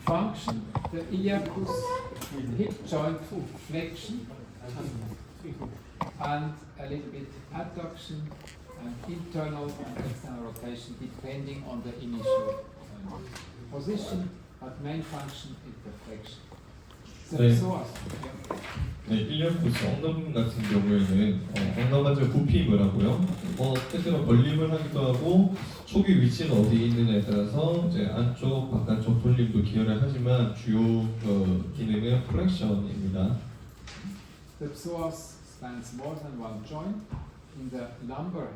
Function, the iliacus hip joint flexion and a little bit adduction and internal and external rotation depending on the initial position, but main function is the flexion. So, 네, 일리아쿠스 엉덩 같은 경우에는 엉덩이가 굽힘을 하고요. 때때로 벌림을 하기도 하고 초기 위치는 어디에 있느냐에 따라서 이제 안쪽, 바깥쪽 돌림도 기여를 하지만 주요 기능은 플렉션입니다. The psoas spans more than one joint. In the lumbar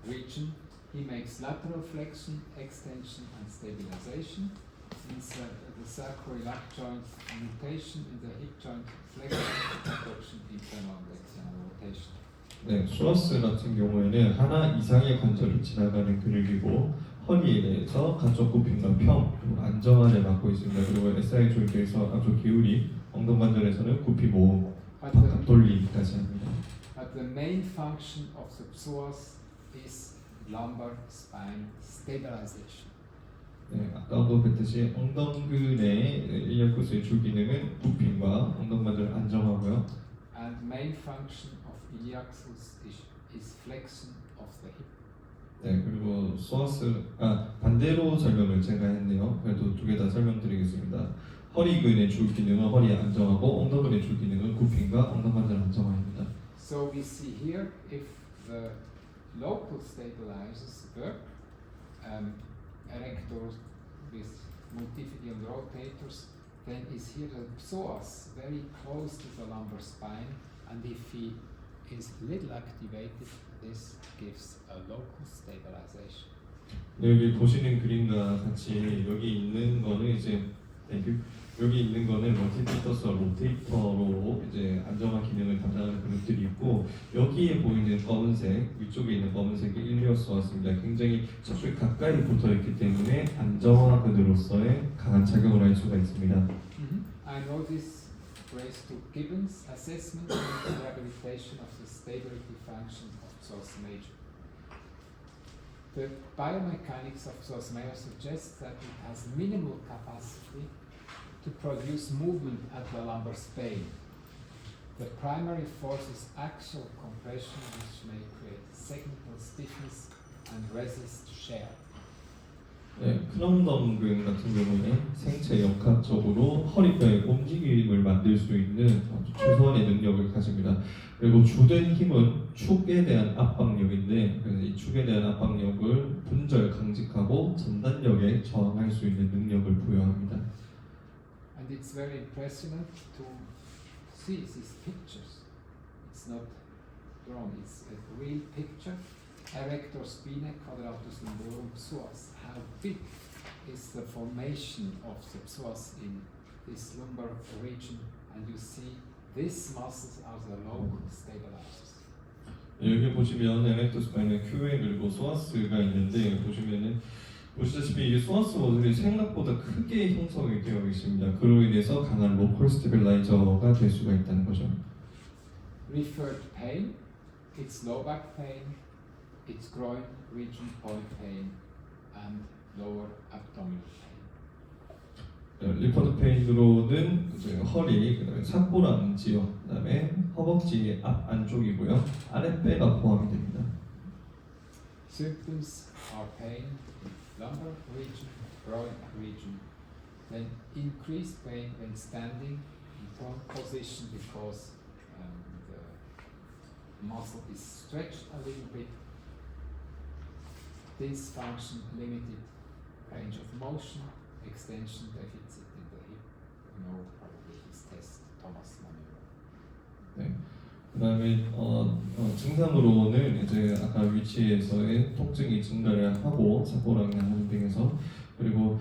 region, he makes lateral flexion, extension, and stabilization. In the sacroiliac joint, mutation in the hip joint, flexion, adduction, internal and external rotation. 네, 소아스 같은 경우에는 하나 이상의 관절이 지나가는 근육이고 허리에 대해서 간쪽 굽힘과 평, 그리고 안정화를 맡고 있습니다. 그리고 SI 조직에서 안쪽 기울이, 엉덩 관절에서는 굽힘, 모음, 바깥 돌림까지 합니다. But the main function of the psoas is lumbar spine stabilization. 네, 아까도 뵀듯이 엉덩근의 일리아쿠스의 주 기능은 굽힘과 엉덩 관절을 안정하고요. And main function of iliacus is flexion of the hip. 네, 그리고 반대로 설명을 제가 했네요. 그래도 두 개 다 설명드리겠습니다. 허리근의 주 기능은 허리 안정하고 엉덩근의 주 기능은 굽힘과 엉덩 관절 안정화입니다. So we see here if the local stabilizers work, erectors with multifidium rotators, then is here the psoas very close to the lumbar spine, and if he is little activated, this gives a local stabilization. 여기 보시는 그림과 같이 여기 있는 거는 이제 여기 있는 거는 멀티피터스 로테이터로 이제 안정화 기능을 담당하는 근육들이 있고 여기에 보이는 검은색 위쪽에 있는 검은색이 일리어스왔습니다. 굉장히 척추에 가까이 붙어 있기 때문에 안정화 근으로서의 강한 작용을 할 수가 있습니다. I know this relates to Gibbons' assessment and rehabilitation of the stability function of psoas major. The biomechanics of psoas major suggests that it has minimal capacity to produce movement at the lumbar spine. The primary force is axial compression, which may create segmental stiffness and resist shear. 네, 크럼덤근 같은 경우는 생체 역학적으로 허리뼈의 움직임을 만들 수 있는 최소한의 능력을 가집니다. 그리고 주된 힘은 축에 대한 압박력인데 이 축에 대한 압박력을 분절 강직하고 전단력에 저항할 수 있는 능력을 부여합니다. And it's very impressive to see these pictures. It's not drawn, it's a real picture. Erector spinae quadratus lumborum psoas. How big is the formation of the psoas in this lumbar region? And you see these muscles are the local stabilizers. 여기 보시면 에렉터 스파인의 큐에 그리고 소아스가 있는데 보시다시피 이 소아스 머슬이 생각보다 크게 형성이 되어 있습니다. 그로 인해서 강한 로컬 스테빌라이저가 될 수가 있다는 거죠. Referred pain, it's low back pain, it's groin region point pain, and lower abdominal pain. 리퍼드 페인으로는 이제 허리, 그다음에 삭고랑 지역, 그다음에 허벅지 앞 안쪽이고요. 아랫배가 포함이 됩니다. Symptoms are pain in lumbar region, groin region, then increased pain when standing in prone position because the muscle is stretched a little bit. Dysfunction, limited range of motion, extension deficit in the hip. You know probably his test, Thomas Maneuver. 네. 그다음에 증상으로는 이제 아까 위치에서의 통증이 증가를 하고 삭고랑이 하는 등에서 그리고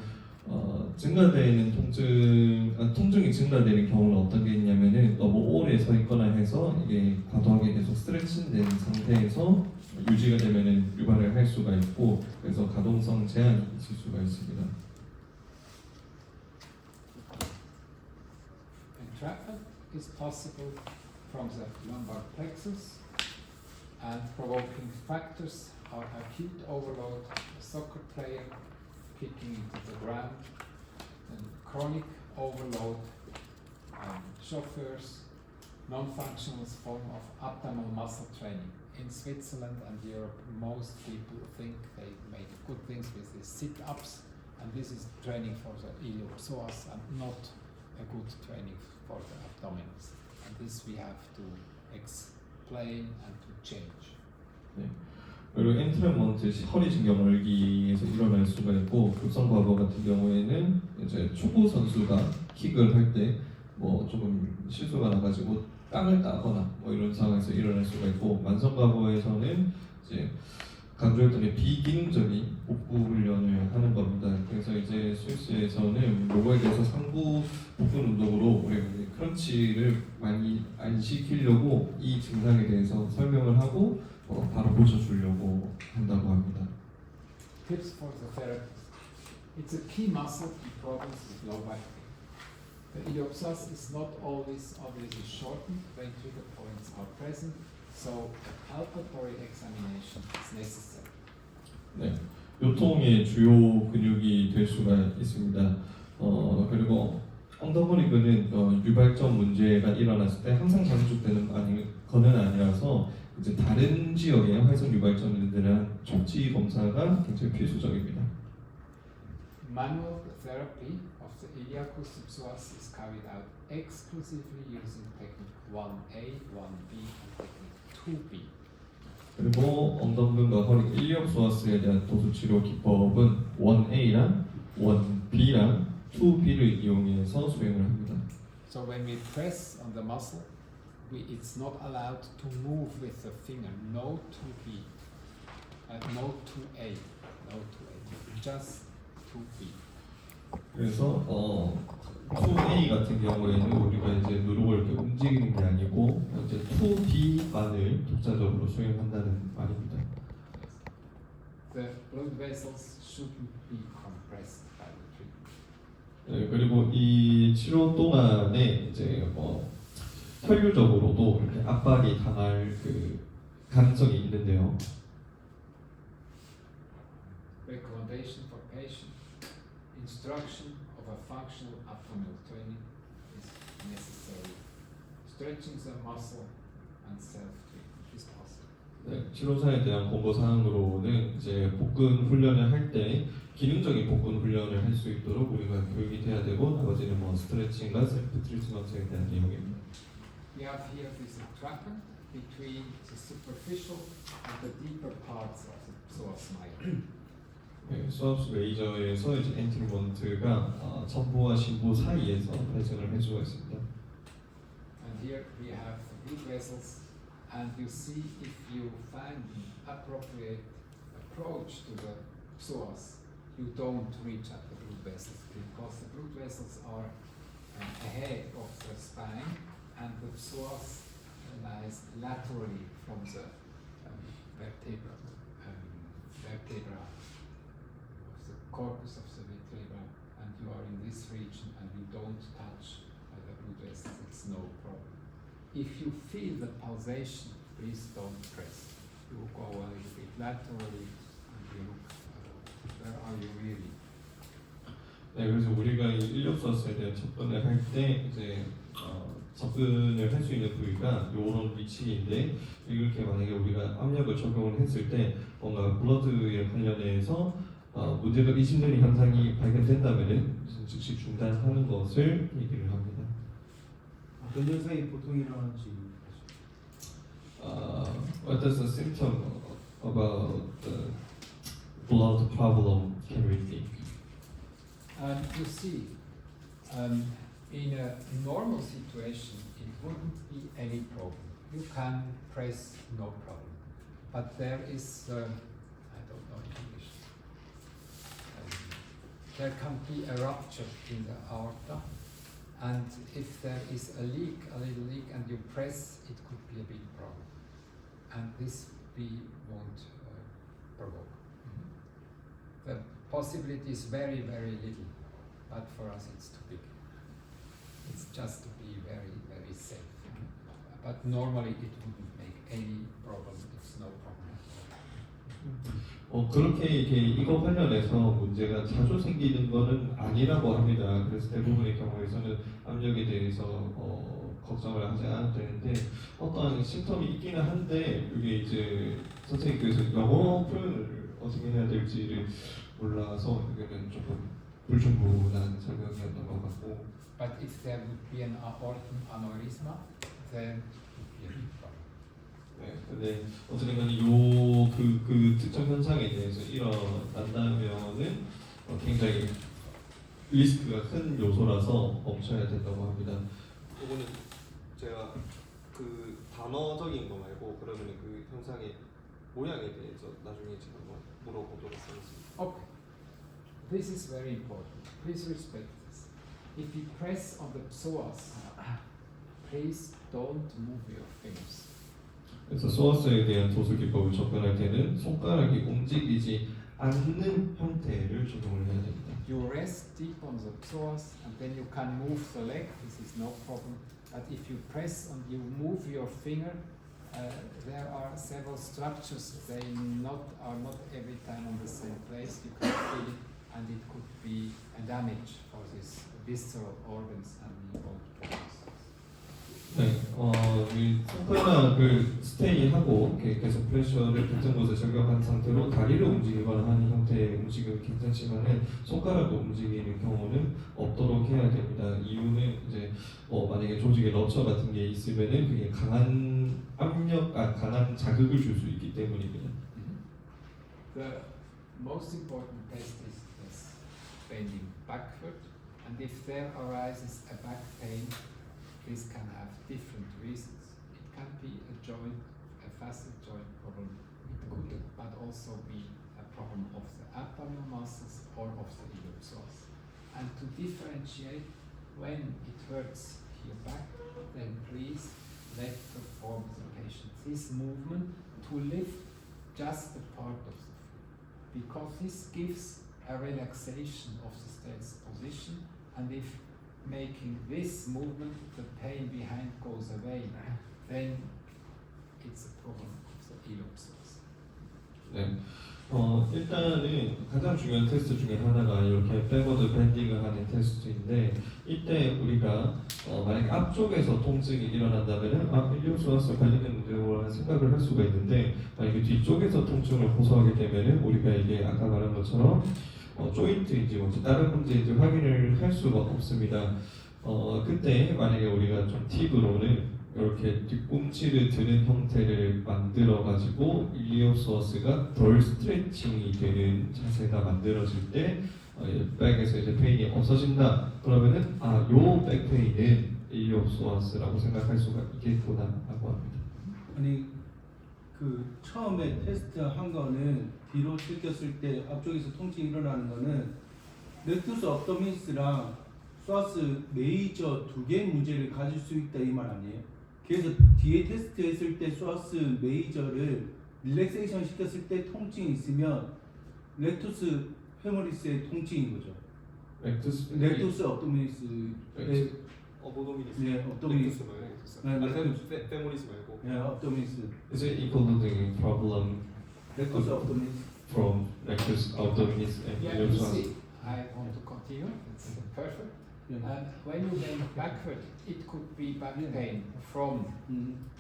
증가되는 통증이 증가되는 경우는 어떤 게 있냐면은 너무 오래 서 있거나 해서 이게 과도하게 계속 스트레칭된 상태에서 유지가 되면은 유발을 할 수가 있고 그래서 가동성 제한이 있을 수가 있습니다. Entrapment is possible from the lumbar plexus, and provoking factors are acute overload, a soccer player, kicking into the ground, and chronic overload, chauffeurs, non-functional form of abdominal muscle training. In Switzerland and Europe, most people think they make good things with these sit-ups, and this is training for the iliopsoas and not a good training for the abdominals. And this we have to explain and to change. 네. 그리고 엔트레먼트 허리 신경말기에서 일어날 수가 있고 급성 과거 같은 경우에는 이제 초보 선수가 킥을 할 때 뭐 조금 실수가 나가지고 땅을 따거나 뭐 이런 상황에서 일어날 수가 있고 만성 과거에서는 이제 강조했던 비기능적인 복부 훈련을 하는 겁니다. 그래서 이제 스위스에서는 요거에 대해서 상부 복근 운동으로 우리가 이제 크런치를 많이 안 시키려고 이 증상에 대해서 설명을 하고 바로 고쳐주려고 한다고 합니다. Tips for the therapist. It's a key muscle in problems with low back pain. The iliopsoas is not always obviously shortened when trigger points are present, so palpatory examination is necessary. 네, 요통의 주요 근육이 될 수가 있습니다. 그리고 엉덩어리근은 유발점 문제가 일어났을 때 항상 장축되는 거는 아니라서 이제 다른 지역의 활성 유발점에 대한 촉지 검사가 굉장히 필수적입니다. Manual therapy of the iliacus subpsoas is carried out exclusively using technique 1A, 1B, and technique 2B. 그리고 엉덩근과 허리 일리옵소아스에 대한 도수 치료 기법은 1A랑 1B랑 2B를 이용해서 수행을 합니다. So when we press on the muscle, it's not allowed to move with the finger. No 2B, no 2A, no 2A, just 2B. 그래서 2A 같은 경우에는 우리가 이제 누르고 이렇게 움직이는 게 아니고 이제 2B만을 독자적으로 수행한다는 말입니다. The blood vessels shouldn't be compressed by the treatment. 네, 그리고 이 치료 동안에 이제 혈류적으로도 이렇게 압박이 당할 그 가능성이 있는데요. Recommendation for patient: instruction of a functional abdominal training is necessary. Stretching the muscle and self-treatment is possible. 네, 치료사에 대한 권고 사항으로는 이제 복근 훈련을 할 때 기능적인 복근 훈련을 할 수 있도록 우리가 교육이 돼야 되고 나머지는 뭐 스트레칭과 셀프 트리트먼트에 대한 내용입니다. We have here this entrapment between the superficial and the deeper parts of the psoas myelin. 네, 수압수 레이저에서 이제 엔트리먼트가 첩부와 심부 사이에서 발생을 할 수가 있습니다. And here we have the blood vessels, and you see if you find an appropriate approach to the psoas, you don't reach at the blood vessels because the blood vessels are ahead of the spine, and the psoas lies laterally from the vertebra of the corpus of the vertebra, and you are in this region and you don't touch the blood vessels, it's no problem. If you feel the pulsation, please don't press. You go a little bit laterally and you look, where are you really? 네, 그래서 우리가 이 일력소스에 대한 접근을 할 때 이제 접근을 할 수 있는 부위가 이런 위치인데 이렇게 만약에 우리가 압력을 적용을 했을 때 뭔가 블러드에 관련해서 문제가 의심되는 현상이 발견된다면은 즉시 중단하는 것을 얘기를 합니다. 어떤 현상이 보통 일어나는지. What does the symptom about the blood problem can we think? You see, in a normal situation, it wouldn't be any problem. You can press, no problem. But there is, I don't know in English, there can be a rupture in the aorta, and if there is a leak, a little leak, and you press, it could be a big problem. And this we won't provoke. The possibility is very, very little, but for us it's too big. It's just to be very, very safe. But normally it wouldn't make any problem. It's no problem at all. 그렇게 이거 관련해서 문제가 자주 생기는 거는 아니라고 합니다. 그래서 대부분의 경우에서는 압력에 대해서 걱정을 하지 않아도 되는데 어떠한 심텀이 있기는 한데 이게 이제 선생님께서 영어 표현을 어떻게 해야 될지를 몰라서 이거는 조금 불충분한 설명이었던 것 같고. But if there would be an aortic aneurysma, then it would be a big problem. 네, 근데 어쨌든 간에 그 특정 현상에 대해서 일어난다면은 굉장히 리스크가 큰 요소라서 멈춰야 된다고 합니다. 이거는 제가 그 단어적인 거 말고 그러면 그 현상의 모양에 대해서 나중에 제가 한번 물어보도록 하겠습니다. Okay, this is very important. Please respect this. If you press on the psoas, please don't move your fingers. 그래서 소아스에 대한 도수 기법을 접근할 때는 손가락이 움직이지 않는 형태를 적용을 해야 됩니다. You rest deep on the psoas and then you can move the leg. This is no problem. But if you press and you move your finger, there are several structures. They are not every time on the same place. You can feel it, and it could be a damage for these visceral organs and the organs. 네, 이 손가락을 스테이하고 이렇게 계속 프레셔를 특정 곳에 적용한 상태로 다리를 움직이거나 하는 형태의 움직임은 괜찮지만은 손가락을 움직이는 경우는 없도록 해야 됩니다. 이유는 이제 만약에 조직에 러처 같은 게 있으면은 그게 강한 압력, 강한 자극을 줄 수 있기 때문입니다. The most important test is this bending backward, and if there arises a back pain, this can have different reasons. It can be a facet joint problem. It could but also be a problem of the abdominal muscles or of the iliopsoas. And to differentiate when it hurts here back, then please let perform the patient this movement to lift just the part of the foot, because this gives a relaxation of the stance position, and if making this movement, the pain behind goes away, then it's a problem of the iliopsoas. 네, 일단은 가장 중요한 테스트 중에 하나가 이렇게 백워드 밴딩을 하는 테스트인데 이때 우리가 만약에 앞쪽에서 통증이 일어난다면은 일리오소아스 관련된 문제라고 생각을 할 수가 있는데 만약에 뒤쪽에서 통증을 호소하게 되면은 우리가 이게 아까 말한 것처럼 조인트인지 뭔지 다른 문제인지 확인을 할 수가 없습니다. 그때 만약에 우리가 좀 팁으로는 이렇게 뒤꿈치를 드는 형태를 만들어 가지고 일리오소아스가 덜 스트레칭이 되는 자세가 만들어질 때 백에서 이제 페인이 없어진다. 그러면은 요 백페인은 일리오소아스라고 생각할 수가 있겠구나라고 합니다. 아니 그 처음에 테스트 한 거는 뒤로 칠겼을 때 앞쪽에서 통증이 일어나는 거는 렉투스 업도미스랑 소아스 메이저 두 개의 문제를 가질 수 있다 이 말 아니에요? 그래서 뒤에 테스트 했을 때 소아스 메이저를 릴렉세이션 시켰을 때 통증이 있으면 렉투스 페모리스의 통증인 거죠. 렉투스 업도미스의 어보도미니스. 네, 업도미니스. 말고. 페모리스 말고. 네, 업도미니스. Is it equal to the problem 렉투스 업도미니스. from rectus abdominis and Yeah, you iliosoas? see, I want to continue. It's perfect. 네. And when you bend backward, it could be back pain from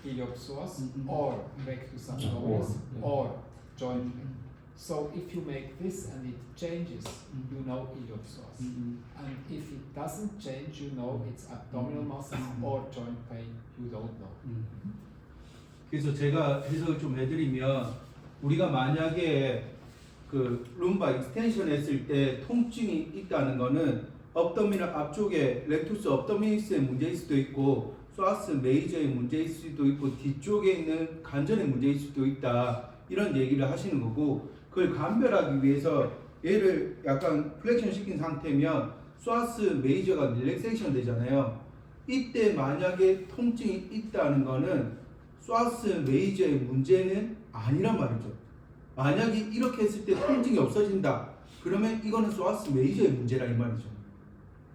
iliopsoas or rectus abdominis or joint pain. So if you make this and it changes, you know iliopsoas. And if it doesn't change, you know it's abdominal muscles or joint pain. You don't know. 그래서 제가 해석을 좀 해드리면 우리가 만약에 그 룸바 익스텐션 했을 때 통증이 있다는 거는 업도미널 앞쪽에 렉투스 업도미니스의 문제일 수도 있고 소아스 메이저의 문제일 수도 있고 뒤쪽에 있는 관절의 문제일 수도 있다 이런 얘기를 하시는 거고 그걸 감별하기 위해서 얘를 약간 플렉션 시킨 상태면 소아스 메이저가 릴렉세이션 되잖아요. 이때 만약에 통증이 있다는 거는 소아스 메이저의 문제는 아니란 말이죠. 만약에 이렇게 했을 때 통증이 없어진다. 그러면 이거는 소아스 메이저의 문제라 이 말이죠.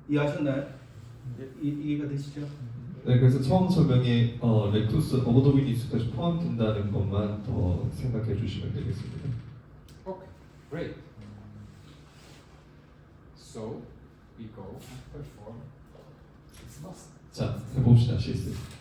이해하셨나요? 이해가 되시죠? 네, 그래서 처음 설명에 렉투스 어보도미니스까지 포함된다는 것만 더 생각해 주시면 되겠습니다. Great. So we go and perform its muscle. 자, 해봅시다 실습.